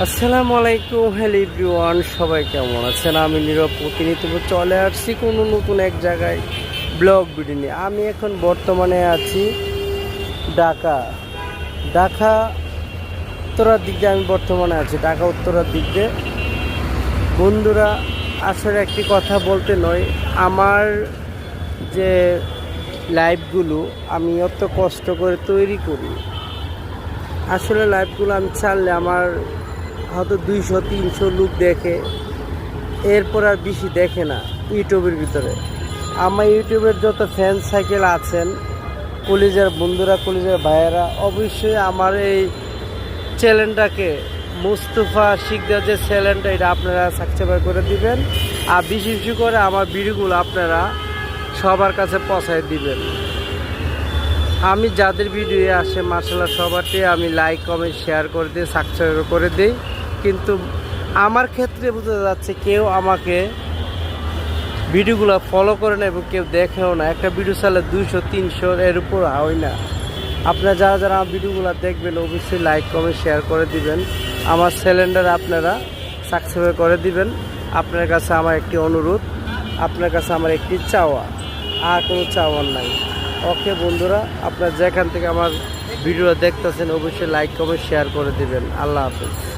আসসালামু আলাইকুম, hello everyone, সবাই কেমন আছেন? আমি নীরব প্রতিনিয়ত চলে আসছি কোনো নতুন এক জায়গায় ব্লগ ভিডিও নিয়ে। আমি এখন বর্তমানে আছি ঢাকা ঢাকা উত্তরার দিক দিয়ে। আমি বর্তমানে আছি ঢাকা উত্তরার দিক দিয়ে। বন্ধুরা, আসলে একটি কথা বলতে নয়, আমার যে লাইভগুলো আমি অত কষ্ট করে তৈরি করি। আসলে লাইভগুলো আমি ছাড়লে আমার হয়তো 200-300 লোক দেখে, এরপর আর বেশি দেখে না ইউটিউবের ভিতরে। আমার ইউটিউবের যত ফ্যান সাইকেল আছেন, কলিজার বন্ধুরা, কলিজার ভাইয়েরা, অবশ্যই আমার এই চ্যানেলটাকে, মুস্তফা শিকদার যে চ্যানেলটা, এটা আপনারা সাবস্ক্রাইব করে দিবেন। আর বেশি বেশি করে আমার ভিডিওগুলো আপনারা সবার কাছে পৌঁছায় দিবেন। আমি যাদের ভিডিও আসে মাশাআল্লাহ সবারটি আমি লাইক কমেন্ট শেয়ার করে দিই, সাবস্ক্রাইব করে দিই। কিন্তু আমার ক্ষেত্রে বোঝা যাচ্ছে কেউ আমাকে ভিডিওগুলো ফলো করে না এবং কেউ দেখেও না। একটা ভিডিও চালে 200-300 এর উপর হয় না। আপনারা যারা যারা আমার ভিডিওগুলো দেখবেন অবশ্যই লাইক কমেন্ট শেয়ার করে দিবেন। আমার চ্যানেলটা আপনারা সাবস্ক্রাইব করে দিবেন। আপনার কাছে আমার একটি অনুরোধ, আপনার কাছে আমার একটি চাওয়া, আর কোনো চাওয়ার নাই। ওকে বন্ধুরা, আপনারা যেখান থেকে আমার ভিডিও দেখতেছেন অবশ্যই লাইক কমেন্ট শেয়ার করে দিবেন। আল্লাহ হাফেজ।